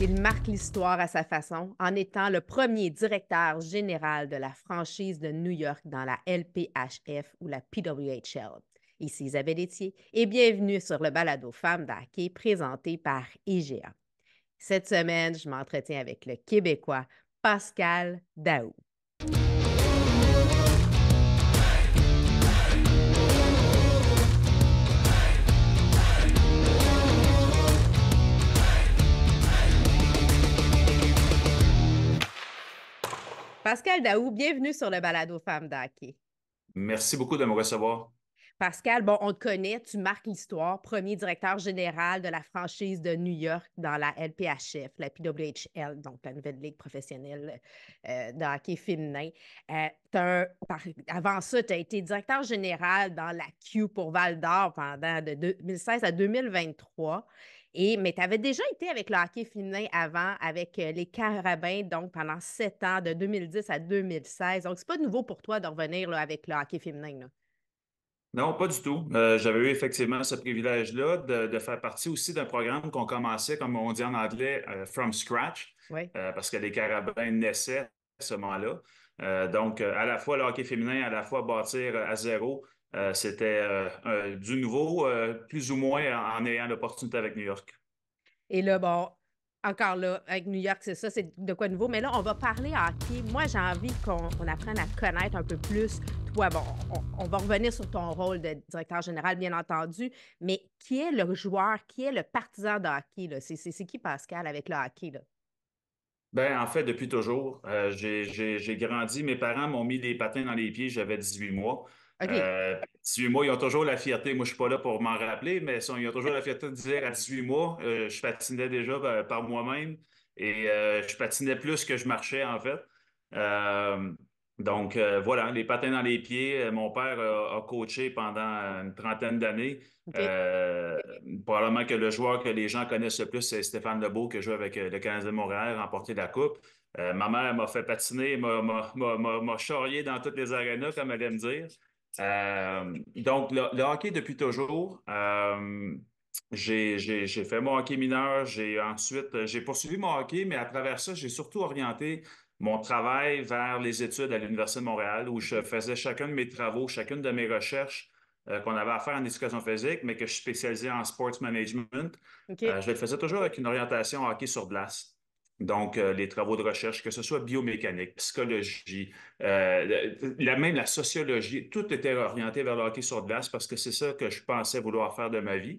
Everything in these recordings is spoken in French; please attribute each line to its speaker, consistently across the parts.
Speaker 1: Il marque l'histoire à sa façon en étant le premier directeur général de la franchise de New York dans la LPHF ou la PWHL. Ici Isabelle Etier et bienvenue sur le balado Femmes d'hockey présenté par IGA. Cette semaine, je m'entretiens avec le Québécois Pascal Daoust. Pascal Daoust, bienvenue sur le balado Femmes d'hockey.
Speaker 2: Merci beaucoup de me recevoir.
Speaker 1: Pascal, bon, on te connaît, tu marques l'histoire, premier directeur général de la franchise de New York dans la LPHF, la PWHL, donc la nouvelle ligue professionnelle de hockey féminin. Avant ça, tu as été directeur général dans la Q pour Val-d'Or pendant de 2016 à 2023. Mais tu avais déjà été avec le hockey féminin avant, avec les Carabins, donc pendant 7 ans, de 2010 à 2016. Donc, c'est pas nouveau pour toi de revenir là, avec le hockey féminin, là.
Speaker 2: Non, pas du tout. J'avais eu effectivement ce privilège-là de faire partie aussi d'un programme qu'on commençait, comme on dit en anglais, from scratch,
Speaker 1: Oui.
Speaker 2: parce que les Carabins naissaient à ce moment-là. Donc, à la fois le hockey féminin, à la fois bâtir à zéro, c'était du nouveau, plus ou moins en ayant l'opportunité avec New York.
Speaker 1: Et là, bon, encore là, avec New York, c'est ça, c'est de quoi de nouveau. Mais là, on va parler hockey. Moi, j'ai envie qu'on apprenne à te connaître un peu plus. Toi, bon, on va revenir sur ton rôle de directeur général, bien entendu, mais qui est le joueur, qui est le partisan de hockey, là? C'est qui, Pascal, avec le hockey, là?
Speaker 2: Ben, en fait, depuis toujours, j'ai grandi. Mes parents m'ont mis des patins dans les pieds, j'avais 18 mois.
Speaker 1: OK.
Speaker 2: 18 mois, ils ont toujours la fierté. Moi, je suis pas là pour m'en rappeler, mais ils ont toujours la fierté de dire à 18 mois, je patinais déjà par moi-même et je patinais plus que je marchais, en fait. Euh, donc, voilà, les patins dans les pieds. Mon père a coaché pendant une trentaine d'années.
Speaker 1: OK.
Speaker 2: Euh, Probablement que le joueur que les gens connaissent le plus, c'est Stéphane Lebeau, qui joue avec le Canadien de Montréal, remporté la Coupe. Ma mère m'a fait patiner, m'a charrié dans toutes les arénas, comme elle aime dire. Donc, le hockey depuis toujours. J'ai fait mon hockey mineur. J'ai poursuivi mon hockey, mais à travers ça, j'ai surtout orienté mon travail vers les études à l'Université de Montréal, où je faisais chacun de mes travaux, chacune de mes recherches qu'on avait à faire en éducation physique, mais que je suis spécialisé en sports management.
Speaker 1: OK.
Speaker 2: Je le faisais toujours avec une orientation hockey sur glace. Donc, les travaux de recherche, que ce soit biomécanique, psychologie, même la sociologie, tout était orienté vers le hockey sur glace parce que c'est ça que je pensais vouloir faire de ma vie.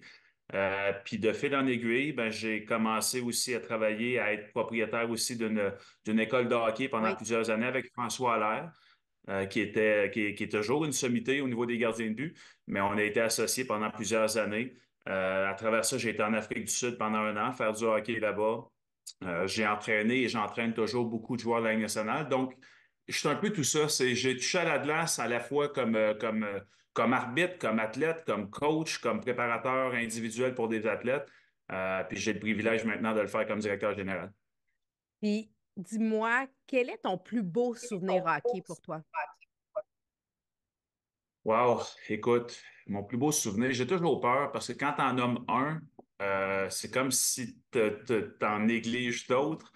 Speaker 2: Puis de fil en aiguille, ben, j'ai commencé aussi à travailler, à être propriétaire aussi d'une école de hockey pendant
Speaker 1: Oui.
Speaker 2: plusieurs années avec François Allaire, qui est toujours une sommité au niveau des gardiens de but, mais on a été associés pendant plusieurs années. À travers ça, j'ai été en Afrique du Sud pendant un an, faire du hockey là-bas. J'ai entraîné et j'entraîne toujours beaucoup de joueurs de la Ligue nationale. Donc, je suis un peu tout ça. J'ai touché à la glace à la fois comme arbitre, comme athlète, comme coach, comme préparateur individuel pour des athlètes. Puis j'ai le privilège maintenant de le faire comme directeur général.
Speaker 1: Puis, dis-moi, quel est ton plus beau souvenir hockey pour toi?
Speaker 2: Wow, écoute, mon plus beau souvenir, j'ai toujours peur parce que quand t'en nommes un, c'est comme si t'en négliges d'autres.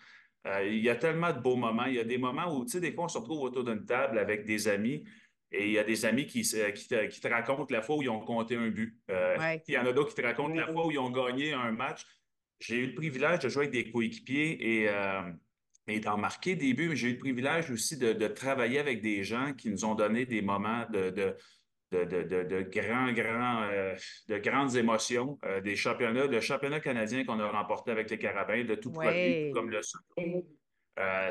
Speaker 2: Il y a tellement de beaux moments. Il y a des moments où, tu sais, des fois, on se retrouve autour d'une table avec des amis et il y a des amis qui te racontent la fois où ils ont compté un but.
Speaker 1: Oui.
Speaker 2: Il y en a d'autres qui te racontent la fois où ils ont gagné un match. J'ai eu le privilège de jouer avec des coéquipiers et d'en marquer des buts, mais j'ai eu le privilège aussi de travailler avec des gens qui nous ont donné des moments de grandes émotions, des championnats, le championnat canadien qu'on a remporté avec les Carabins, de tout premier, tout
Speaker 1: Oui.
Speaker 2: comme le second.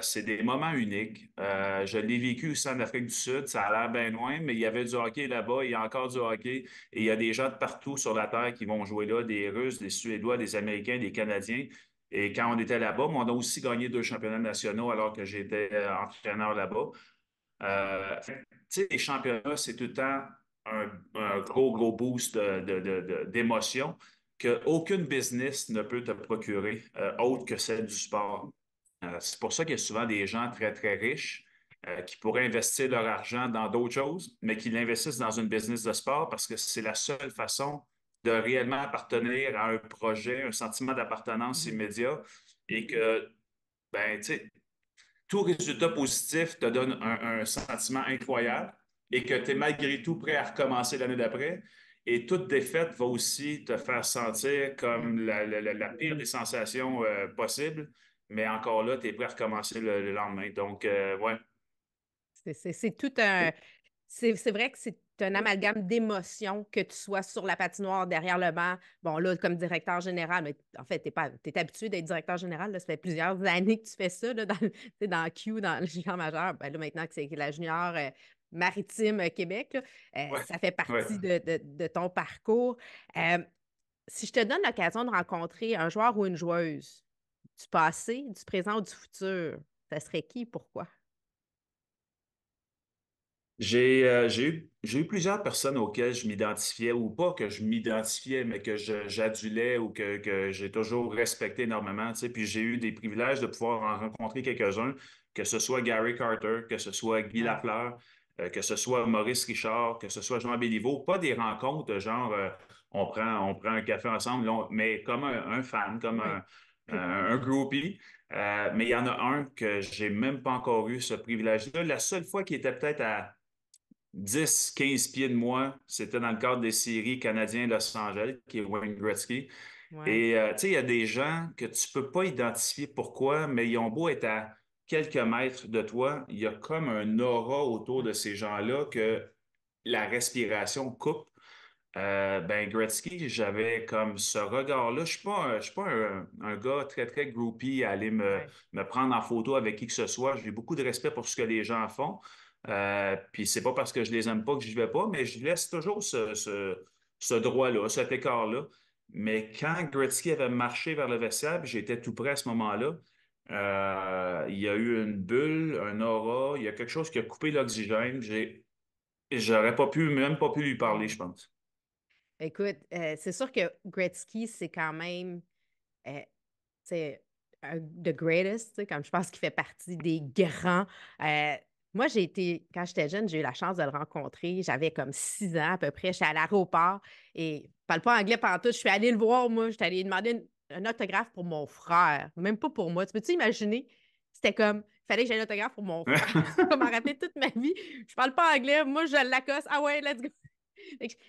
Speaker 2: C'est des moments uniques. Je l'ai vécu aussi en Afrique du Sud. Ça a l'air bien loin, mais il y avait du hockey là-bas. Il y a encore du hockey. Et il y a des gens de partout sur la Terre qui vont jouer là, des Russes, des Suédois, des Américains, des Canadiens. Et quand on était là-bas, on a aussi gagné 2 championnats nationaux alors que j'étais entraîneur là-bas. Tu sais, les championnats, c'est tout le temps un gros, gros boost d'émotion qu'aucune business ne peut te procurer autre que celle du sport. C'est pour ça qu'il y a souvent des gens très, très riches qui pourraient investir leur argent dans d'autres choses, mais qui l'investissent dans une business de sport parce que c'est la seule façon de réellement appartenir à un projet, un sentiment d'appartenance
Speaker 1: Mhm.
Speaker 2: immédiat et que, ben, tu sais, tout résultat positif te donne un sentiment incroyable et que tu es malgré tout prêt à recommencer l'année d'après. Et toute défaite va aussi te faire sentir
Speaker 1: Ouais.
Speaker 2: comme la pire des sensations possibles, mais encore là, tu es prêt à recommencer le lendemain. Donc, ouais.
Speaker 1: C'est tout un. C'est vrai que c'est un amalgame d'émotions que tu sois sur la patinoire, derrière le banc. Bon, là, comme directeur général, mais en fait, t'es habitué d'être directeur général. Là, ça fait plusieurs années que tu fais ça là, tu sais, dans Q, dans le junior majeur. Ben, là, maintenant que c'est la junior maritime Québec, là,
Speaker 2: Ouais,
Speaker 1: ça fait
Speaker 2: ouais.
Speaker 1: partie de ton parcours. Euh, Si je te donne l'occasion de rencontrer un joueur ou une joueuse du passé, du présent ou du futur, ça serait qui? Pourquoi?
Speaker 2: J'ai eu plusieurs personnes auxquelles je m'identifiais, ou pas que je m'identifiais, mais que j'adulais ou que j'ai toujours respecté énormément. Tu sais. Puis j'ai eu des privilèges de pouvoir en rencontrer quelques-uns, que ce soit Gary Carter, que ce soit Guy
Speaker 1: Ouais.
Speaker 2: Lafleur, que ce soit Maurice Richard, que ce soit Jean Béliveau. Pas des rencontres de genre on prend un café ensemble, là, mais comme un fan, comme
Speaker 1: Oui.
Speaker 2: un groupie. Mais il y en a un que j'ai même pas encore eu ce privilège-là. La seule fois qui était peut-être à 10, 15 pieds de moi, c'était dans le cadre des séries canadiens Los Angeles, qui est Wayne Gretzky.
Speaker 1: Ouais.
Speaker 2: Et tu sais, il y a des gens que tu peux pas identifier pourquoi, mais ils ont beau être à quelques mètres de toi, il y a comme un aura autour de ces gens-là que la respiration coupe. Ben Gretzky, j'avais comme ce regard-là. Je suis pas un gars très, très groupie à aller
Speaker 1: Ouais.
Speaker 2: me prendre en photo avec qui que ce soit. J'ai beaucoup de respect pour ce que les gens font. Puis c'est pas parce que je les aime pas que je vais pas, mais je laisse toujours ce droit-là, cet écart-là. Mais quand Gretzky avait marché vers le vestiaire, puis j'étais tout près à ce moment-là, il y a eu une bulle, un aura, il y a quelque chose qui a coupé l'oxygène. J'aurais pas pu, même pas pu lui parler, je
Speaker 1: Mhm.
Speaker 2: pense.
Speaker 1: Écoute, c'est sûr que Gretzky, c'est quand même euh, c'est the greatest, tu sais, comme je pense qu'il fait partie des grands. Euh, Moi, quand j'étais jeune, j'ai eu la chance de le rencontrer. J'avais comme 6 ans à peu près. J'étais à l'aéroport et je parle pas anglais pantoute. Je suis allée le voir, moi. J'étais allée demander un autographe pour mon frère, même pas pour moi. Tu peux-tu imaginer? C'était comme, il fallait que j'aie un autographe pour mon frère. Ça m'a rappelé toute ma vie. Je parle pas anglais. Moi, je l'accoste. Ah ouais, let's go.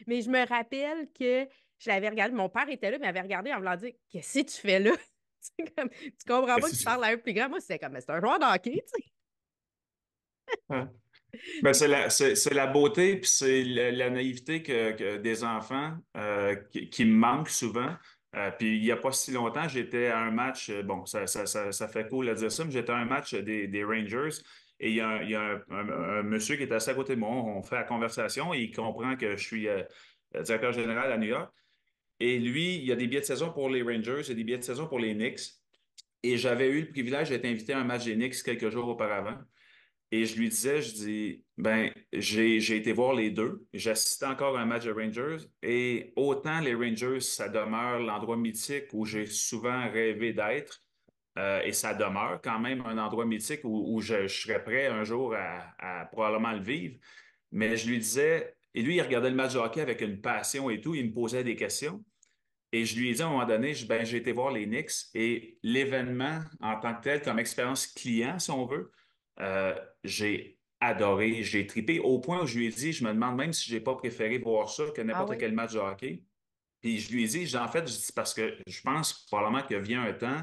Speaker 1: Mais je me rappelle que je l'avais regardé. Mon père était là, mais il avait regardé en me disant qu'est-ce que tu fais là? Tu comprends pas que tu parles à un plus grand. Moi, c'était comme, mais c'est un joueur de hockey, tu sais.
Speaker 2: Ouais. Ben, c'est la beauté, puis c'est la naïveté que des enfants qui me manquent souvent. Puis il n'y a pas si longtemps, j'étais à un match, bon, ça fait cool à dire ça, mais j'étais à un match des Rangers et il y a un monsieur qui est assis à côté de moi. On fait la conversation et il comprend que je suis directeur général à New York. Et lui, il y a des billets de saison pour les Rangers et des billets de saison pour les Knicks. Et j'avais eu le privilège d'être invité à un match des Knicks quelques jours auparavant. Et je lui disais, je dis, ben, j'ai été voir les deux. J'assistais encore à un match de Rangers. Et autant les Rangers, ça demeure l'endroit mythique où j'ai
Speaker 1: Mhm.
Speaker 2: souvent rêvé d'être. Et ça demeure quand même un endroit mythique où je serais prêt un jour à probablement le vivre. Mais je lui disais, et lui, il regardait le match de hockey avec une passion et tout. Il me posait des questions. Et je lui ai dit à un moment donné, ben, j'ai été voir les Knicks et l'événement en tant que tel, comme expérience client, si on veut, j'ai adoré, j'ai tripé au point où je lui ai dit, je me demande même si j'ai pas préféré voir ça que
Speaker 1: Ah
Speaker 2: n'importe
Speaker 1: oui?
Speaker 2: quel match de hockey. Puis je lui ai dit, en fait, je dis parce que je pense probablement qu'il vient un temps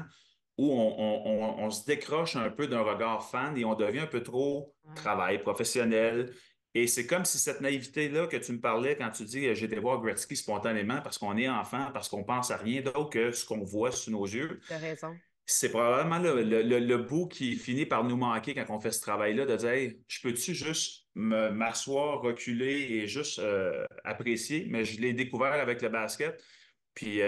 Speaker 2: où on se décroche un peu d'un regard fan et on devient un peu trop
Speaker 1: Ouais.
Speaker 2: travail professionnel. Et c'est comme si cette naïveté-là que tu me parlais quand tu dis j'ai été voir Gretzky spontanément parce qu'on est enfant, parce qu'on pense à rien d'autre que ce qu'on voit sous nos yeux.
Speaker 1: T'as raison.
Speaker 2: C'est probablement le bout qui finit par nous manquer quand on fait ce travail-là, de dire hey, je peux-tu juste m'asseoir, reculer et juste apprécier, mais je l'ai découvert avec le basket. Puis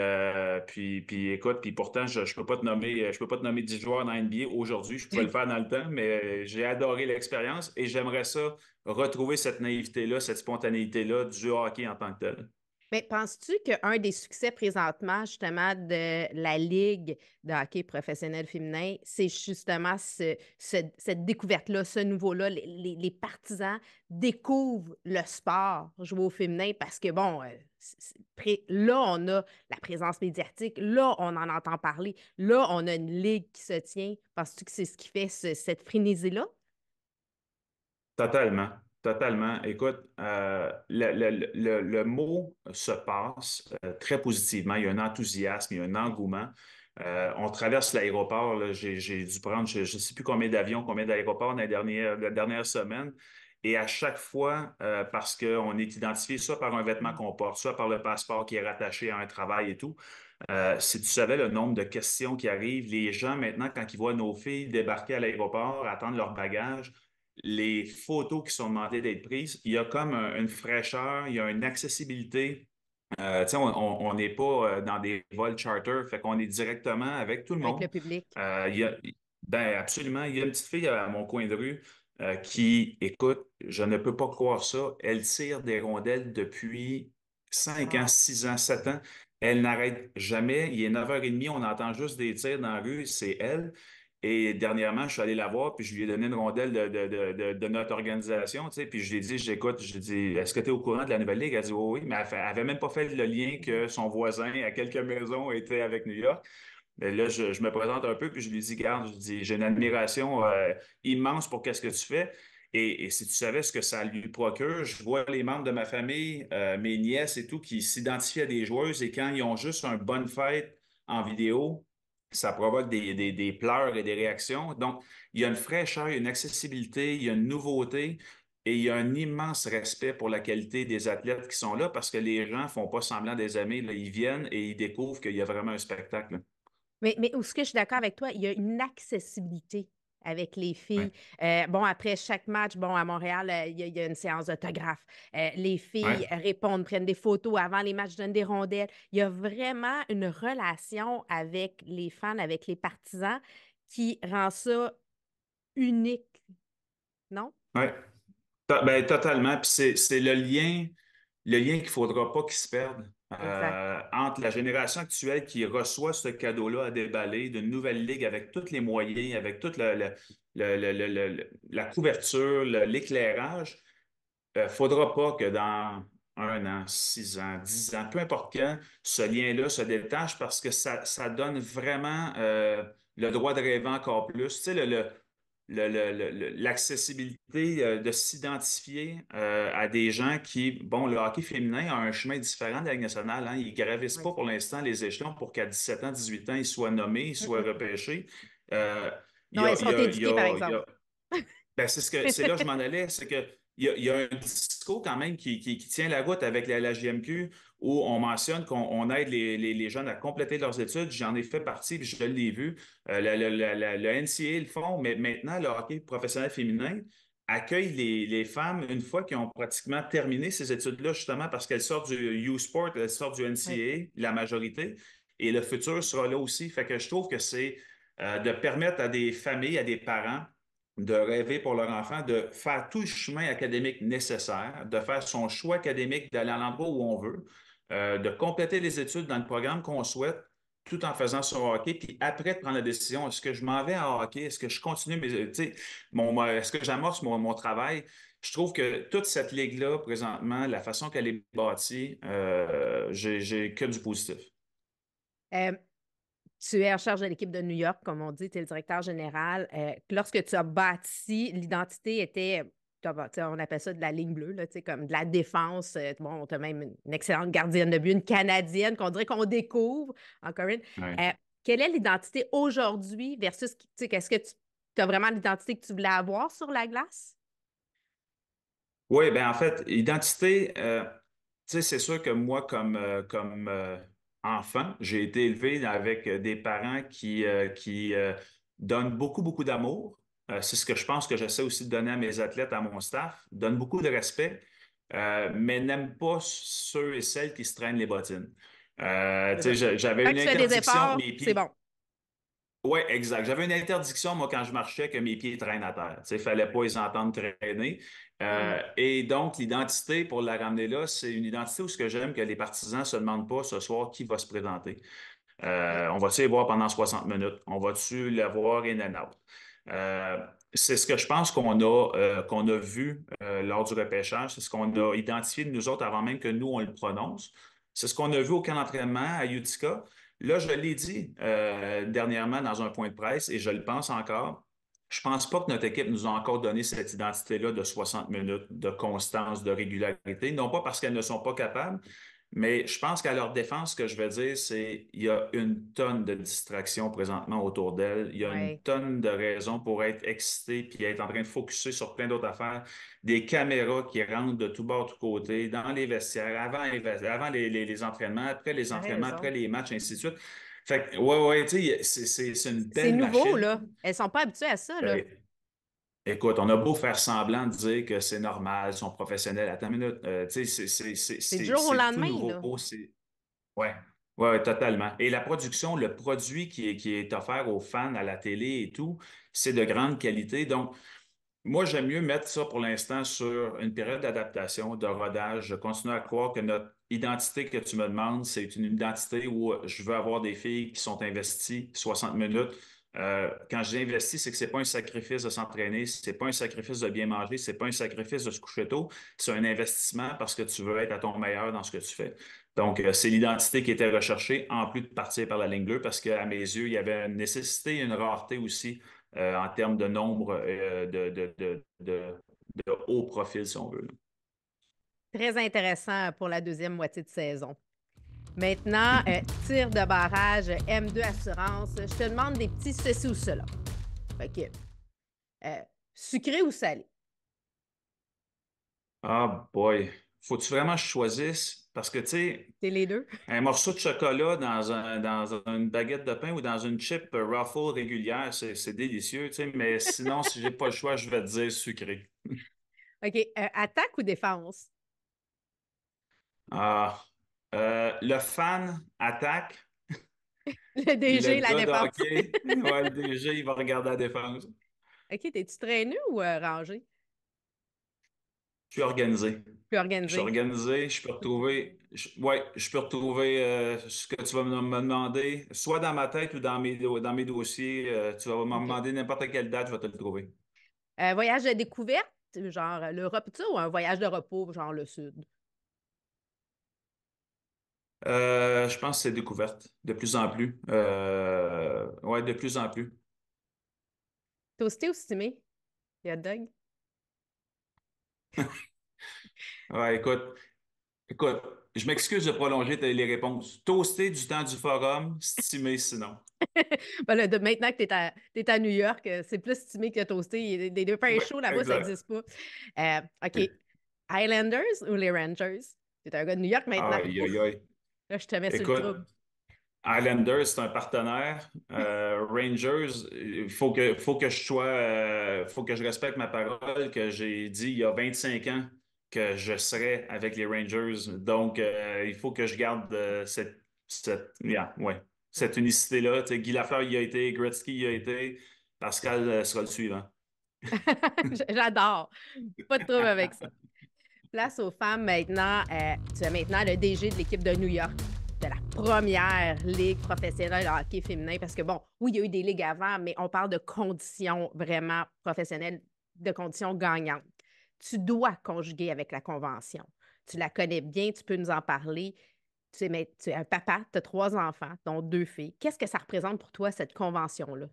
Speaker 2: écoute, puis pourtant, je peux pas te nommer, je peux pas te nommer 10 joueurs dans la NBA aujourd'hui. Je pouvais le faire dans le temps, mais j'ai adoré l'expérience et j'aimerais ça retrouver cette naïveté-là, cette spontanéité-là du hockey en tant que tel.
Speaker 1: Mais penses-tu qu'un des succès présentement, justement, de la Ligue de hockey professionnel féminin, c'est justement cette découverte-là, ce nouveau-là? Les partisans découvrent le sport joué au féminin parce que, bon, là, on a la présence médiatique, là, on en entend parler, là, on a une ligue qui se tient. Penses-tu que c'est ce qui fait cette frénésie-là?
Speaker 2: Totalement, totalement. Écoute, le mot se passe très positivement. Il y a un enthousiasme, il y a un engouement. On traverse l'aéroport, là. J'ai dû prendre, je ne sais plus combien d'avions, combien d'aéroports dans la dernière semaine. Et à chaque fois, parce qu'on est identifié soit par un vêtement qu'on porte, soit par le passeport qui est rattaché à un travail et tout, si tu savais le nombre de questions qui arrivent, les gens maintenant, quand ils voient nos filles débarquer à l'aéroport, attendre leur bagage, les photos qui sont demandées d'être prises, il y a comme une fraîcheur, il y a une accessibilité. Tu sais, on n'est pas dans des vols charter, fait qu'on est directement avec tout le
Speaker 1: Avec le
Speaker 2: monde.
Speaker 1: public.
Speaker 2: Il y a, ben absolument, il y a une petite fille à mon coin de rue qui, écoute, je ne peux pas croire ça. Elle tire des rondelles depuis 5 ans,
Speaker 1: Wow.
Speaker 2: 6 ans, 7 ans. Elle n'arrête jamais. Il est 9h30, on entend juste des tirs dans la rue, c'est elle. Et dernièrement, je suis allé la voir, puis je lui ai donné une rondelle de notre organisation, tu sais, puis je lui ai dit, j'écoute, je lui ai dit, est-ce que tu es au courant de la nouvelle ligue? Elle a dit, oui, oui, mais elle avait même pas fait le lien
Speaker 1: Mhm.
Speaker 2: que son voisin à quelques maisons était avec New York. Mais là, je me présente un peu, puis je lui dis, garde, je dis, j'ai une admiration immense pour qu'est-ce que tu fais. Et si tu savais ce que ça lui procure, je vois les membres de ma famille, mes nièces et tout, qui s'identifient à des joueuses et quand ils ont juste une bonne fête en vidéo, ça provoque des pleurs et des réactions. Donc, il y a une fraîcheur, il y a une accessibilité, il y a une nouveauté et il y a un immense respect pour la qualité des athlètes qui sont là parce que les gens font pas semblant des amis, là, ils viennent et ils découvrent qu'il y a vraiment un spectacle.
Speaker 1: Mais où ce que je suis d'accord avec toi, il y a une accessibilité avec les filles.
Speaker 2: Ouais.
Speaker 1: Bon, après chaque match, bon, à Montréal, il y a une séance d'autographe. Les filles
Speaker 2: Ouais.
Speaker 1: répondent, prennent des photos avant les matchs, donnent des rondelles. Il y a vraiment une relation avec les fans, avec les partisans qui rend ça unique, non?
Speaker 2: Ouais. Ben, totalement. Puis c'est le lien qu'il ne faudra pas qu'il se perde
Speaker 1: Exact.
Speaker 2: entre la génération actuelle qui reçoit ce cadeau-là à déballer d'une nouvelle ligue avec tous les moyens, avec toute la couverture, l'éclairage. Faudra pas que dans 1 an, 6 ans, 10 ans, peu importe quand, ce lien-là se détache parce que ça donne vraiment le droit de rêver encore plus. Tu sais, l'accessibilité de s'identifier à des gens qui, bon, le hockey féminin a un chemin différent de la Ligue nationale. Hein. Ils ne gravissent
Speaker 1: Oui.
Speaker 2: pas pour l'instant les échelons pour qu'à 17 ans, 18 ans, ils soient nommés, ils soient
Speaker 1: Mm-mm.
Speaker 2: repêchés. Euh, il
Speaker 1: Non,
Speaker 2: y a,
Speaker 1: elles
Speaker 2: il y
Speaker 1: sont
Speaker 2: a, il y
Speaker 1: éduquées, par
Speaker 2: a, il y
Speaker 1: exemple.
Speaker 2: a- ben, c'est là que je m'en allais, c'est que il y a un discours quand même qui tient la route avec la JMQ où on mentionne qu'on aide les jeunes à compléter leurs études. J'en ai fait partie, puis je l'ai vu. Le NCAA le font, mais maintenant, le hockey professionnel féminin accueille les femmes une fois qu'ils ont pratiquement terminé ces études-là, justement parce qu'elles sortent du U-Sport, elles sortent du
Speaker 1: Oui.
Speaker 2: NCAA, la majorité, et le futur sera là aussi. Fait que je trouve que c'est de permettre à des familles, à des parents, de rêver pour leur enfant, de faire tout le chemin académique nécessaire, de faire son choix académique, d'aller à l'endroit où on veut, de compléter les études dans le programme qu'on souhaite, tout en faisant son hockey, puis après de prendre la décision, est-ce que je m'en vais en hockey, est-ce que je continue tu sais, est-ce que j'amorce mon travail? Je trouve que toute cette ligue-là, présentement, la façon qu'elle est bâtie, j'ai que du positif.
Speaker 1: Euh, Tu es en charge de l'équipe de New York, comme on dit, tu es le directeur général. Lorsque tu as bâti, l'identité était, on appelle ça de la ligne bleue, là, tu sais, comme de la défense. Bon, tu as même une excellente gardienne de but, une Canadienne qu'on dirait qu'on découvre en Corinne.
Speaker 2: Ouais.
Speaker 1: Quelle est l'identité aujourd'hui versus, tu sais, qu'est-ce que tu as vraiment l'identité que tu voulais avoir sur la glace?
Speaker 2: Oui, ben en fait, identité, tu sais, c'est sûr que moi, comme enfant, j'ai été élevé avec des parents qui donnent beaucoup, beaucoup d'amour. C'est ce que je pense que j'essaie aussi de donner à mes athlètes, à mon staff, donnent beaucoup de respect, mais n'aiment pas ceux et celles qui se traînent les bottines. Tu
Speaker 1: C'est
Speaker 2: sais,
Speaker 1: ça.
Speaker 2: j'avais
Speaker 1: Quand
Speaker 2: une
Speaker 1: tu fais des
Speaker 2: interdiction,
Speaker 1: efforts,
Speaker 2: mes
Speaker 1: c'est
Speaker 2: pieds.
Speaker 1: bon.
Speaker 2: Oui, exact. J'avais une interdiction, moi, quand je marchais, que mes pieds traînent à terre. Il ne fallait pas les entendre traîner.
Speaker 1: Hmm.
Speaker 2: Et donc, l'identité, pour la ramener là, c'est une identité où ce que j'aime que les partisans ne se demandent pas ce soir qui va se présenter.
Speaker 1: OK.
Speaker 2: On va-tu les voir pendant 60 minutes? On va-tu les voir in and out? Euh, c'est ce que je pense qu'on a vu lors du repêchage. C'est ce qu'on a identifié de nous autres avant même que nous, on le prononce. C'est ce qu'on a vu au camp d'entraînement à Utica. Là, je l'ai dit dernièrement dans un point de presse et je le pense encore. Je pense pas que notre équipe nous a encore donné cette identité-là de 60 minutes, de constance, de régularité. Non pas parce qu'elles ne sont pas capables, mais je pense qu'à leur défense, ce que je vais dire, c'est qu'il y a une tonne de distractions présentement autour d'elles. Il y a une
Speaker 1: Ouais.
Speaker 2: tonne de raisons pour être excité puis être en train de focuser sur plein d'autres affaires. Des caméras qui rentrent de tous bords, de tous côtés, dans les vestiaires, avant les entraînements, après les
Speaker 1: T'as
Speaker 2: entraînements, après
Speaker 1: raison.
Speaker 2: les matchs, ainsi de suite. Fait que, ouais, tu sais, c'est une
Speaker 1: C'est
Speaker 2: belle
Speaker 1: nouveau,
Speaker 2: machine.
Speaker 1: là. Elles sont pas habituées à ça, là.
Speaker 2: Ben, écoute, on a beau faire semblant de dire que c'est normal, ils sont professionnels. Attends une minute, tu sais,
Speaker 1: C'est du jour au
Speaker 2: c'est tout
Speaker 1: lendemain, là.
Speaker 2: nouveau. Ouais, ouais, totalement. Et la production, le produit qui est offert aux fans à la télé et tout, c'est de grande qualité. Donc, moi, j'aime mieux mettre ça pour l'instant sur une période d'adaptation, de rodage. Je continue à croire que notre identité que tu me demandes, c'est une identité où je veux avoir des filles qui sont investies 60 minutes. Quand je dis investi, c'est que c'est pas un sacrifice de s'entraîner, c'est pas un sacrifice de bien manger, c'est pas un sacrifice de se coucher tôt, c'est un investissement parce que tu veux être à ton meilleur dans ce que tu fais. Donc, c'est l'identité qui était recherchée, en plus de partir par la ligne bleue, parce qu'à mes yeux, il y avait une nécessité et une rareté aussi en termes de nombre de haut profil, si on veut.
Speaker 1: Très intéressant pour la deuxième moitié de saison. Maintenant, tir de barrage, M2 Assurance. Je te demande des petits ceci ou cela. OK. Euh, sucré ou salé?
Speaker 2: Ah boy, faut-tu vraiment que je choisisse? Parce que, tu sais,
Speaker 1: C'est les deux.
Speaker 2: un morceau de chocolat dans une baguette de pain ou dans une chip Ruffle régulière, c'est délicieux, tu sais, mais sinon, si j'ai pas le choix, je vais te dire sucré.
Speaker 1: OK. Attaque ou défense?
Speaker 2: Ah, le fan attaque,
Speaker 1: Le
Speaker 2: le
Speaker 1: DG, la
Speaker 2: gars de
Speaker 1: défense.
Speaker 2: hockey, ouais, le DG, il va regarder la défense.
Speaker 1: OK, t'es-tu traîneux ou rangé?
Speaker 2: Je suis organisé.
Speaker 1: Plus
Speaker 2: Je suis
Speaker 1: organisé?
Speaker 2: organisé, ouais, je peux retrouver ce que tu vas me demander, soit dans ma tête ou dans mes dossiers. Tu vas me
Speaker 1: OK.
Speaker 2: demander n'importe quelle date, je vais te le trouver.
Speaker 1: Voyage de découverte, genre l'Europe, tout ça, ou un voyage de repos, genre le Sud?
Speaker 2: Je pense que c'est découverte, de plus en plus. Ouais, de plus en plus.
Speaker 1: Toasté ou stimé? Les hot dog?
Speaker 2: Ouais, écoute, je m'excuse de prolonger les réponses. Toasté du temps du forum, stimé sinon.
Speaker 1: Ben là, maintenant que t'es à New York, c'est plus stimé que toasté. Des deux pains
Speaker 2: Oui,
Speaker 1: chauds là-bas, ça
Speaker 2: exact.
Speaker 1: n'existe pas. OK. Highlanders ou les Rangers? T'es un gars de New York maintenant.
Speaker 2: Aïe, aïe, aïe.
Speaker 1: Là, je te mets sur le
Speaker 2: Écoute,
Speaker 1: trouble.
Speaker 2: Islanders, c'est un partenaire. Rangers, faut que je sois, faut que je respecte ma parole que j'ai dit il y a 25 ans que je serais avec les Rangers. Donc, il faut que je garde ouais, cette unicité-là. Tu sais, Guy Lafleur y a été, Gretzky y a été, Pascal sera le suivant.
Speaker 1: J'adore. Pas de trouble avec ça. Place aux femmes maintenant. Tu es maintenant le DG de l'équipe de New York, de la première ligue professionnelle de hockey féminin. Parce que, bon, oui, il y a eu des ligues avant, mais on parle de conditions vraiment professionnelles, de conditions gagnantes. Tu dois conjuguer avec la convention. Tu la connais bien, tu peux nous en parler. Tu es un papa, tu as trois enfants, dont deux filles. Qu'est-ce que ça représente pour toi, cette convention-là?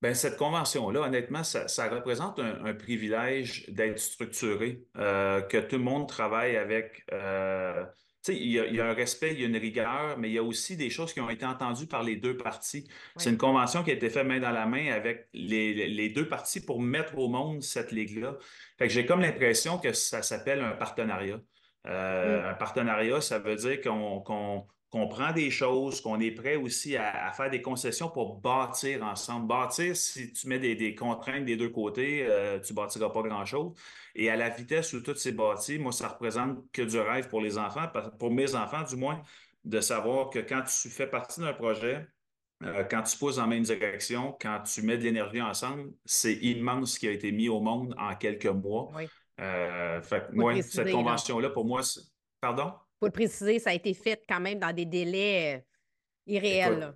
Speaker 2: Ben, cette convention-là, honnêtement, ça représente un privilège d'être structuré, que tout le monde travaille avec. Tu sais, il y a un respect, il y a une rigueur, mais il y a aussi des choses qui ont été entendues par les deux parties. C'est
Speaker 1: Oui.
Speaker 2: une convention qui a été faite main dans la main avec les deux parties pour mettre au monde cette ligue-là. Fait que j'ai comme l'impression que ça s'appelle un partenariat.
Speaker 1: Mm.
Speaker 2: Un partenariat, ça veut dire qu'on prend des choses, qu'on est prêt aussi à faire des concessions pour bâtir ensemble. Bâtir, si tu mets des contraintes des deux côtés, tu bâtiras pas grand-chose. Et à la vitesse où tout s'est bâti, moi, ça représente que du rêve pour les enfants, pour mes enfants du moins, de savoir que quand tu fais partie d'un projet, Quand tu pousses dans la même direction, quand tu mets de l'énergie ensemble, c'est immense ce qui a été mis au monde en quelques mois.
Speaker 1: Oui.
Speaker 2: Fait que,
Speaker 1: Faut le
Speaker 2: ouais, cette
Speaker 1: préciser, là.
Speaker 2: convention-là, pour moi, pardon?
Speaker 1: Faut le préciser, ça a été fait quand même dans des délais irréels,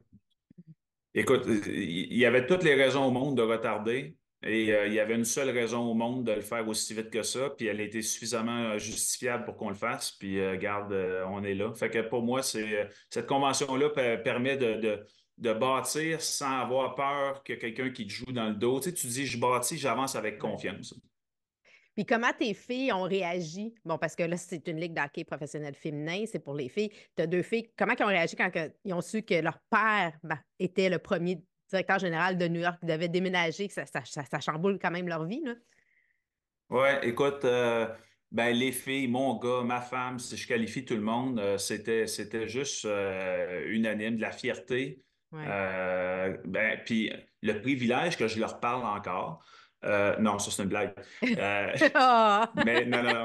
Speaker 2: Écoute,
Speaker 1: là.
Speaker 2: écoute, il y avait toutes les raisons au monde de retarder et il y avait une seule raison au monde de le faire aussi vite que ça, puis elle a été suffisamment justifiable pour qu'on le fasse, puis garde, on est là. Fait que pour moi, cette convention-là permet de bâtir sans avoir peur que quelqu'un qui te joue dans le dos. Tu sais, tu dis, je bâtis, j'avance avec
Speaker 1: Ouais.
Speaker 2: confiance.
Speaker 1: Puis comment tes filles ont réagi? Bon, parce que là, c'est une ligue d'hockey professionnel féminin, c'est pour les filles. Tu as deux filles. Comment ils ont réagi quand ils ont su que leur père était le premier directeur général de New York, qui devait déménager, que ça chamboule quand même leur vie, là?
Speaker 2: Ouais, écoute, ben les filles, mon gars, ma femme, si je qualifie tout le monde, c'était juste unanime, de la fierté.
Speaker 1: Ouais.
Speaker 2: Ben, puis le privilège que je leur parle encore. Non, ça c'est une blague. Euh,
Speaker 1: Ah!
Speaker 2: mais non, non, non.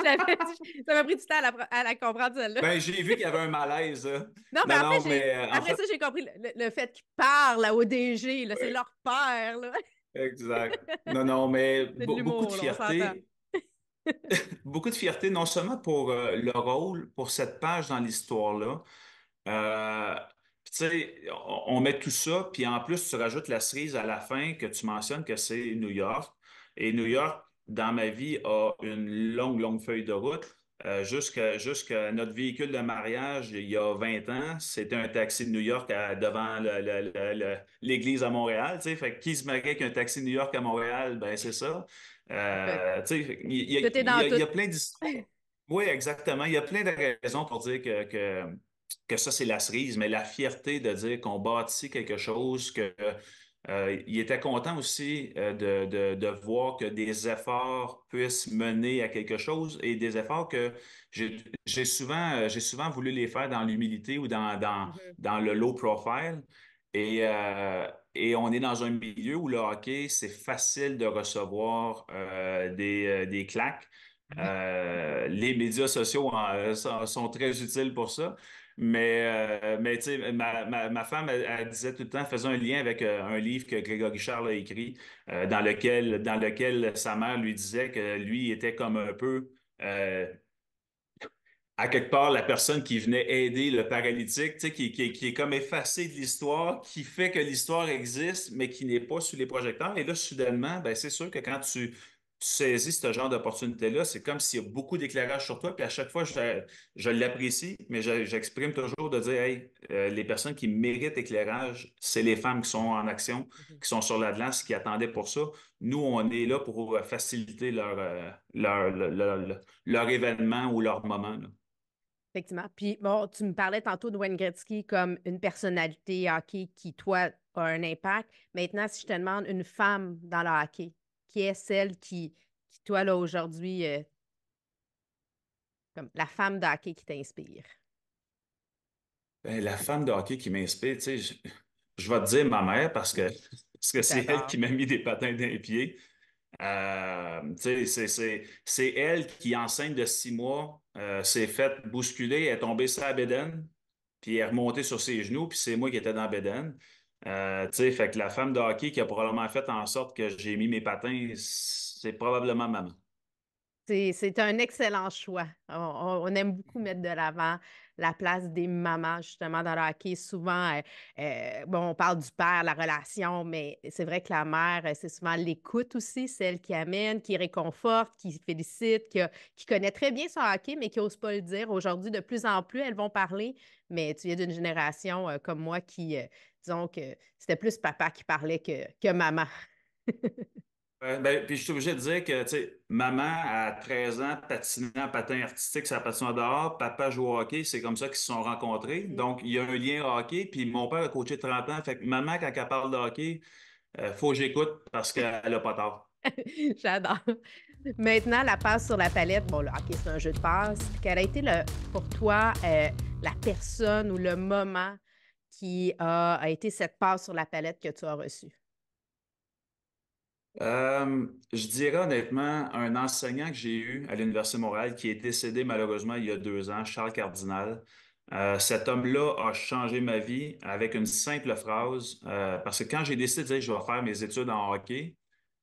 Speaker 1: Ça m'a pris du temps à la comprendre, celle-là.
Speaker 2: Ben, j'ai vu qu'il y avait un malaise, là.
Speaker 1: Non, mais
Speaker 2: Non, non, mais en
Speaker 1: après
Speaker 2: fait,
Speaker 1: ça, j'ai compris le fait qu'ils parlent au DG, là, c'est
Speaker 2: ouais,
Speaker 1: leur père, là.
Speaker 2: exact. Non, non, mais
Speaker 1: C'est de
Speaker 2: beaucoup de
Speaker 1: l'humour, là, on s'entend.
Speaker 2: fierté. Beaucoup de fierté, non seulement pour le rôle, pour cette page dans l'histoire-là. Puis tu sais, on met tout ça, puis en plus, tu rajoutes la cerise à la fin que tu mentionnes que c'est New York. Et New York, dans ma vie, a une longue, longue feuille de route. Jusqu'à notre véhicule de mariage, il y a 20 ans, c'était un taxi de New York devant l'église à Montréal. Tu sais, fait que qui se marie avec un taxi de New York à Montréal, ben c'est ça.
Speaker 1: Écoute,
Speaker 2: Tu sais,
Speaker 1: tout est dans
Speaker 2: il
Speaker 1: tout.
Speaker 2: y a plein d'histoires. Oui, exactement. Il y a plein de raisons pour dire que ça, c'est la cerise, mais la fierté de dire qu'on bâtit quelque chose, que il était content aussi de voir que des efforts puissent mener à quelque chose et des efforts que j'ai souvent voulu les faire dans l'humilité ou
Speaker 1: Mhm,
Speaker 2: dans le low profile. Et on est dans un milieu où le hockey, c'est facile de recevoir des claques. Les médias sociaux sont très utiles pour ça. Mais tu sais, ma femme, elle disait tout le temps, elle faisait un lien avec un livre que Grégory Charles a écrit, dans lequel sa mère lui disait que lui était comme un peu, à quelque part, la personne qui venait aider le paralytique, tu sais, qui est comme effacé de l'histoire, qui fait que l'histoire existe, mais qui n'est pas sous les projecteurs. Et là, soudainement, ben, c'est sûr que quand tu saisis ce genre d'opportunité-là, c'est comme s'il y a beaucoup d'éclairage sur toi. Puis à chaque fois, je l'apprécie, mais j'exprime toujours de dire, hey, les personnes qui méritent éclairage, c'est les femmes qui sont en action,
Speaker 1: mhm.
Speaker 2: qui sont sur la glace, qui attendaient pour ça. Nous, on est là pour faciliter leur événement ou leur moment, là.
Speaker 1: Effectivement. Puis, bon, tu me parlais tantôt de Wayne Gretzky comme une personnalité hockey qui, toi, a un impact. Maintenant, si je te demande une femme dans le hockey, qui est celle qui toi, là, aujourd'hui, comme la femme de hockey qui t'inspire?
Speaker 2: Ben, la femme de hockey qui m'inspire, tu sais, je vais te dire ma mère parce que c'est elle
Speaker 1: J'adore.
Speaker 2: qui m'a mis des patins dans les pieds. Tu sais, c'est elle qui, enceinte de 6 mois, s'est faite bousculer, elle est tombée sur la bédaine, puis elle est remontée sur ses genoux, puis c'est moi qui étais dans la bédaine. Tu sais, fait que la femme de hockey qui a probablement fait en sorte que j'ai mis mes patins, c'est probablement maman.
Speaker 1: C'est un excellent choix. On aime beaucoup mettre de l'avant la place des mamans, justement, dans le hockey. Souvent, bon, on parle du père, la relation, mais c'est vrai que la mère, c'est souvent l'écoute aussi, celle qui amène, qui réconforte, qui félicite, qui connaît très bien son hockey, mais qui n'ose pas le dire. Aujourd'hui, de plus en plus, elles vont parler, mais tu viens d'une génération comme moi qui, disons que c'était plus papa qui parlait que maman.
Speaker 2: Ben, puis je suis obligé de dire que, tu sais, maman, à 13 ans, patinait en patin artistique, ça patine dehors. Papa joue au hockey, c'est comme ça qu'ils se sont rencontrés. Donc, il y a un lien hockey. Puis mon père a coaché 30 ans. Fait que maman, quand elle parle de hockey, faut que j'écoute parce qu'elle a pas tort.
Speaker 1: J'adore. Maintenant, la passe sur la palette, bon, le hockey, c'est un jeu de passe. Quel a été pour toi la personne ou le moment qui a été cette passe sur la palette que tu as reçue?
Speaker 2: Je dirais honnêtement, un enseignant que j'ai eu à l'Université de Montréal qui est décédé malheureusement il y a 2 ans, Charles Cardinal. Cet homme-là a changé ma vie avec une simple phrase, parce que quand j'ai décidé de dire je vais faire mes études en hockey,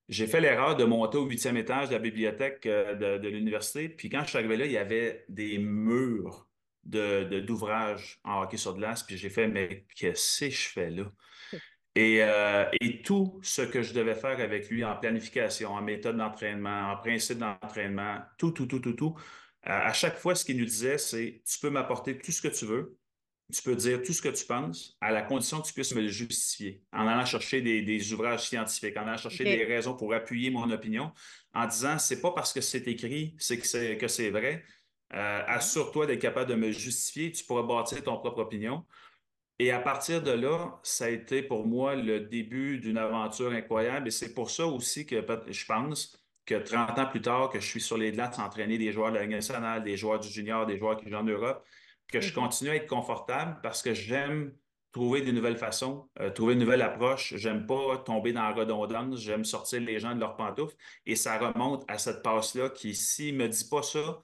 Speaker 2: j'ai fait l'erreur de monter au huitième étage de la bibliothèque de l'université. Puis quand je suis arrivé là, il y avait des murs d'ouvrages en hockey sur glace. Puis j'ai fait, mais qu'est-ce que je fais là? Et tout ce que je devais faire avec lui en planification, en méthode d'entraînement, en principe d'entraînement, tout, à chaque fois, ce qu'il nous disait, c'est, tu peux m'apporter tout ce que tu veux, tu peux dire tout ce que tu penses, à la condition que tu puisses me le justifier, en allant chercher des ouvrages scientifiques, en allant chercher des
Speaker 1: OK.
Speaker 2: raisons pour appuyer mon opinion, en disant, c'est pas parce que c'est écrit, c'est que c'est vrai. Assure-toi d'être capable de me justifier, tu pourras bâtir ton propre opinion. Et à partir de là, ça a été pour moi le début d'une aventure incroyable. Et c'est pour ça aussi que je pense que 30 ans plus tard, que je suis sur les glaces entraîner des joueurs de la Ligue nationale, des joueurs du junior, des joueurs qui jouent en Europe, que je
Speaker 1: Mhm.
Speaker 2: continue à être confortable parce que j'aime trouver des nouvelles façons, trouver une nouvelle approche. J'aime pas tomber dans la redondance. J'aime sortir les gens de leurs pantoufles. Et ça remonte à cette passe-là qui, s'il me dit pas ça,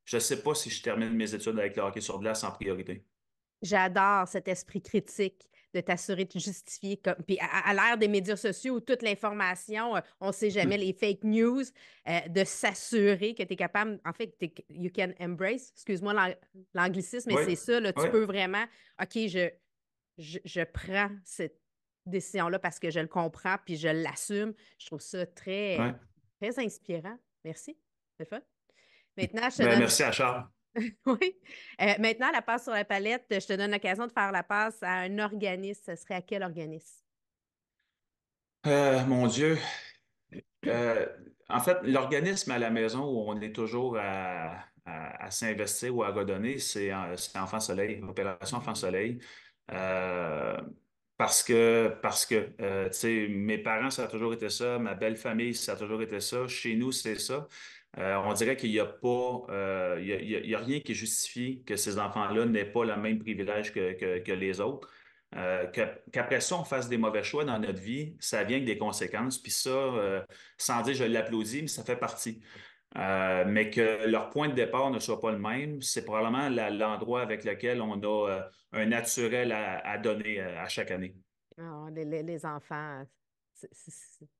Speaker 2: je sais pas si je termine mes études avec le hockey sur glace en priorité.
Speaker 1: J'adore cet esprit critique de t'assurer de justifier comme puis à l'ère des médias sociaux où toute l'information, on ne sait jamais les fake news, de s'assurer que tu es capable, en fait, you can embrace, excuse-moi l'anglicisme, mais
Speaker 2: Oui,
Speaker 1: c'est ça, là, tu
Speaker 2: oui,
Speaker 1: peux vraiment, OK, je prends cette décision-là parce que je le comprends puis je l'assume. Je trouve ça très,
Speaker 2: oui.
Speaker 1: très inspirant. Merci, c'est le fun. Maintenant, je te
Speaker 2: Ben,
Speaker 1: donne.
Speaker 2: merci à Charles.
Speaker 1: Oui. Maintenant, la passe sur la palette, je te donne l'occasion de faire la passe à un organisme. Ce serait à quel organisme?
Speaker 2: Mon Dieu. Euh, En fait, l'organisme à la maison où on est toujours à s'investir ou à redonner, c'est Enfant Soleil, Opération Enfant
Speaker 1: Mhm.
Speaker 2: Soleil. Euh, parce que tu sais, mes parents, ça a toujours été ça, ma belle famille, ça a toujours été ça, chez nous, c'est ça. On dirait qu'il n'y a pas, il y a rien qui justifie que ces enfants-là n'aient pas le même privilège que les autres. Qu'après ça, on fasse des mauvais choix dans notre vie, ça vient avec des conséquences. Puis ça, sans dire je l'applaudis, mais ça fait partie. Mais que leur point de départ ne soit pas le même, c'est probablement l'endroit avec lequel on a un naturel à donner à chaque année.
Speaker 1: Ah, les enfants,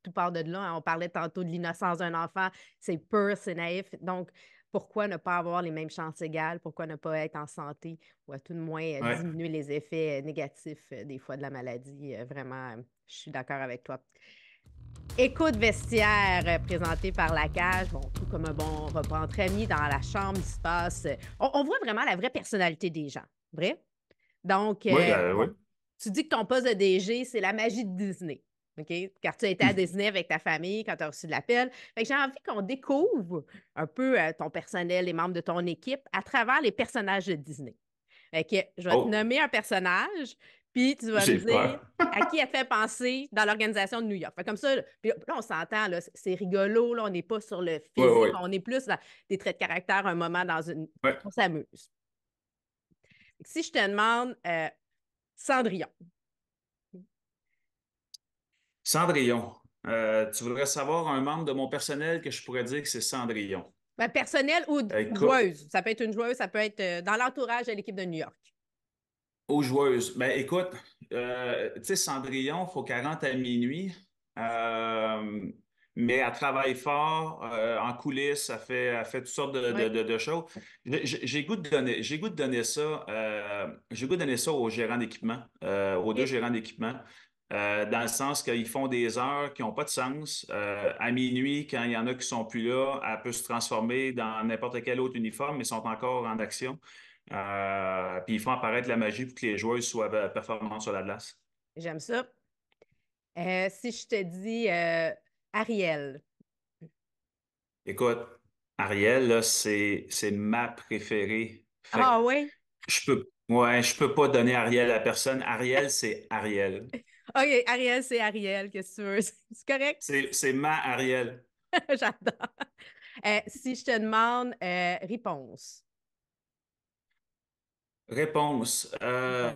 Speaker 1: tout part de là, hein. On parlait tantôt de l'innocence d'un enfant. C'est pur, c'est naïf. Donc, pourquoi ne pas avoir les mêmes chances égales? Pourquoi ne pas être en santé ou à tout de moins
Speaker 2: Ouais.
Speaker 1: diminuer les effets négatifs des fois de la maladie? Vraiment, je suis d'accord avec toi. Écoute vestiaire présenté par la cage. Bon, tout comme un bon repas entre amis dans la chambre, il se passe. On voit vraiment la vraie personnalité des gens. Vrai? Donc,
Speaker 2: Oui, oui.
Speaker 1: bon, tu dis que ton poste de DG, c'est la magie de Disney. OK? Car tu as été à Disney avec ta famille quand tu as reçu de l'appel. Fait que j'ai envie qu'on découvre un peu ton personnel, les membres de ton équipe à travers les personnages de Disney. Fait que je vais te
Speaker 2: Oh,
Speaker 1: nommer un personnage, puis tu vas me
Speaker 2: j'ai
Speaker 1: dire
Speaker 2: peur.
Speaker 1: à qui elle fait penser dans l'organisation de New York. Fait comme ça, puis là, on s'entend, là, c'est rigolo, là, on n'est pas sur le
Speaker 2: Oui,
Speaker 1: physique,
Speaker 2: oui,
Speaker 1: on est plus dans des traits de caractère, un moment dans une.
Speaker 2: oui.
Speaker 1: On s'amuse. Si je te demande Cendrillon.
Speaker 2: Cendrillon. Tu voudrais savoir un membre de mon personnel que je pourrais dire que c'est Cendrillon.
Speaker 1: Ben, personnel ou
Speaker 2: Écoute,
Speaker 1: joueuse. Ça peut être une joueuse, ça peut être dans l'entourage de l'équipe de New York.
Speaker 2: aux joueuses. Ben, écoute, tu sais, Cendrillon, il faut qu'elle rentre à minuit. Euh, mais elle travaille fort en coulisses, elle fait toutes sortes
Speaker 1: Oui.
Speaker 2: de choses. J'ai goût de donner ça, j'ai goût de donner ça aux gérants d'équipement, aux deux
Speaker 1: OK.
Speaker 2: gérants d'équipement, dans le sens qu'ils font des heures qui n'ont pas de sens. À minuit, quand il y en a qui sont plus là, elle peut se transformer dans n'importe quel autre uniforme, mais sont encore en action. Puis ils font apparaître la magie pour que les joueurs soient performants sur la glace.
Speaker 1: J'aime ça. Si je te dis Ariel.
Speaker 2: Écoute, Ariel, là, c'est ma préférée. Fait que
Speaker 1: Ah oui?
Speaker 2: je peux pas donner Ariel à personne. Ariel, c'est Ariel.
Speaker 1: OK, Ariel, c'est Ariel, qu'est-ce que tu veux? C'est correct?
Speaker 2: C'est ma Ariel.
Speaker 1: J'adore. Si je te demande réponse.
Speaker 2: Réponse.
Speaker 1: Mhm.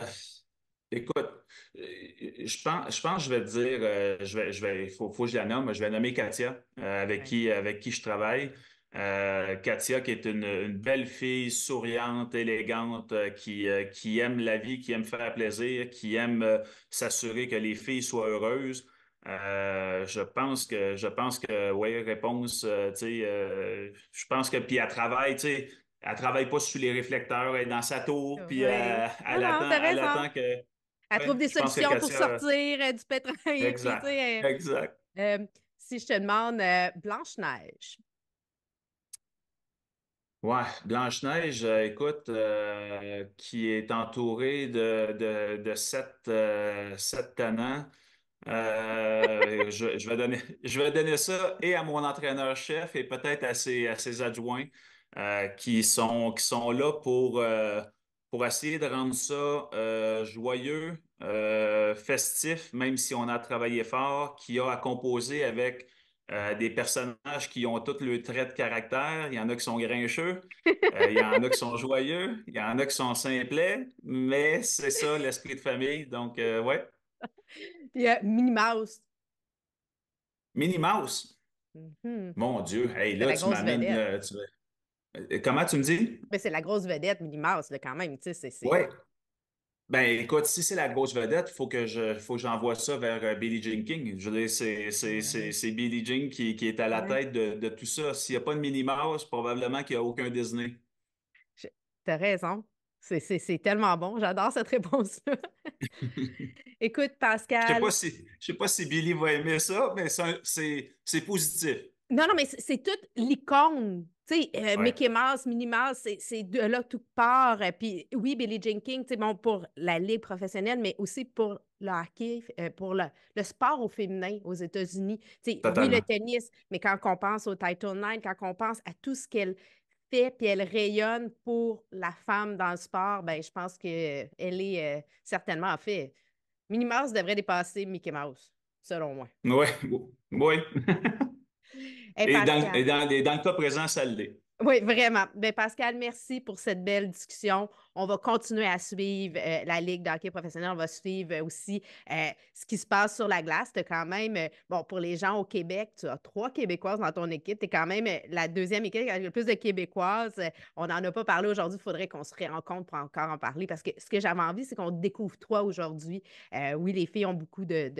Speaker 2: Écoute, je pense que je vais te dire, faut que je la nomme. Je vais nommer Katia,
Speaker 1: Ouais.
Speaker 2: avec qui je travaille. Katia, qui est une belle fille, souriante, élégante, qui aime la vie, qui aime faire plaisir, qui aime s'assurer que les filles soient heureuses. Je pense que, ouais, réponse, tu sais, je pense que, puis elle travaille pas sous les réflecteurs, elle est dans sa tour, puis
Speaker 1: Oui. Non, non, t'as
Speaker 2: elle
Speaker 1: raison.
Speaker 2: attend que,
Speaker 1: Elle trouve
Speaker 2: ouais,
Speaker 1: des
Speaker 2: je pense que
Speaker 1: solutions pour
Speaker 2: Katia,
Speaker 1: sortir du pétrin. Puis, tu
Speaker 2: exact,
Speaker 1: sais,
Speaker 2: exact.
Speaker 1: si je te demande Blanche-Neige.
Speaker 2: Ouais, Blanche-Neige, écoute, qui est entourée de sept tannants. Je vais donner ça et à mon entraîneur-chef et peut-être à ses adjoints qui sont là pour essayer de rendre ça joyeux, festif, même si on a travaillé fort, qui a à composer avec des personnages qui ont tous le trait de caractère. Il y en a qui sont grincheux, il y en a qui sont joyeux, il y en a qui sont simplets, mais c'est ça l'esprit de famille. Donc, ouais.
Speaker 1: Puis Minnie Mouse.
Speaker 2: Minnie Mouse.
Speaker 1: Mhm.
Speaker 2: Mon Dieu, hey,
Speaker 1: C'est
Speaker 2: là,
Speaker 1: la
Speaker 2: tu
Speaker 1: grosse
Speaker 2: m'amènes.
Speaker 1: vedette.
Speaker 2: Comment tu me dis?
Speaker 1: Mais c'est la grosse vedette, Minnie Mouse, là, quand même. Tu sais,
Speaker 2: Ouais. Ben, écoute, si c'est la grosse vedette, faut que j'envoie ça vers Billie Jean King. Je veux dire,
Speaker 1: Ouais.
Speaker 2: c'est Billie Jean qui est à la
Speaker 1: Ouais.
Speaker 2: tête de tout ça. S'il n'y a pas de Minnie Mouse, probablement qu'il n'y a aucun Disney.
Speaker 1: Je- T'as raison. C'est tellement bon. J'adore cette réponse-là. Écoute, Pascal.
Speaker 2: Je sais pas si Billy va aimer ça, mais c'est positif.
Speaker 1: Non, non, mais c'est toute l'icône. Tu sais,
Speaker 2: Ouais,
Speaker 1: Mickey Mouse, Minnie Mouse, c'est de là tout part. Puis oui, Billie Jean King, tu sais, bon, pour la ligue professionnelle, mais aussi pour le hockey, pour le sport au féminin aux États-Unis. Tu sais, oui, le
Speaker 2: totalement.
Speaker 1: tennis, mais quand on pense au Title IX, quand on pense à tout ce qu'elle fait, puis elle rayonne pour la femme dans le sport, ben je pense qu'elle est certainement, en fait, Minnie Mouse devrait dépasser Mickey Mouse, selon moi.
Speaker 2: Oui, oui.
Speaker 1: Hey, Pascal.
Speaker 2: Et dans le cas présent, ça l'est.
Speaker 1: Oui, vraiment. Ben, Pascal, merci pour cette belle discussion. On va continuer à suivre la Ligue de hockey professionnel. On va suivre aussi ce qui se passe sur la glace. Tu quand même, bon, pour les gens au Québec, tu as 3 Québécoises dans ton équipe. Tu es quand même la deuxième équipe avec le plus de Québécoises. On n'en a pas parlé aujourd'hui. Il faudrait qu'on se rencontre pour encore en parler parce que ce que j'avais envie, c'est qu'on découvre toi aujourd'hui. Oui, les filles ont beaucoup de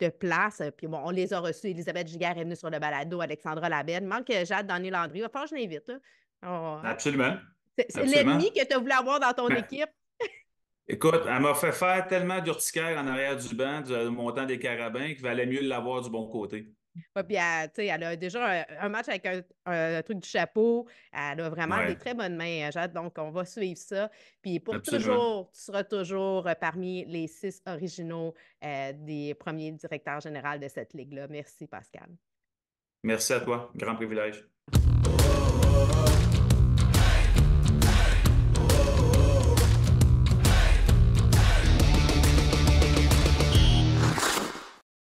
Speaker 1: place. Puis bon, on les a reçus. Elisabeth Giguère est venue sur le balado, Alexandra Labelle. Il manque Jade Daniel Landry. Il va falloir que je l'invite, là. Hein?
Speaker 2: Absolument.
Speaker 1: C'est l'ennemi
Speaker 2: Absolument.
Speaker 1: que tu as voulu avoir dans ton
Speaker 2: Ben,
Speaker 1: équipe.
Speaker 2: écoute, elle m'a fait faire tellement d'urticaire en arrière du banc, du montant des carabins, qu'il valait mieux l'avoir du bon côté.
Speaker 1: Ouais, puis tu sais, elle a déjà un match avec un truc du chapeau. Elle a vraiment des
Speaker 2: Ouais,
Speaker 1: très bonnes mains, Jade. Donc, on va suivre ça. Puis pour
Speaker 2: absolument.
Speaker 1: toujours, tu seras toujours parmi les 6 originaux des premiers directeurs généraux de cette ligue-là. Merci, Pascal.
Speaker 2: Merci à toi. Grand privilège.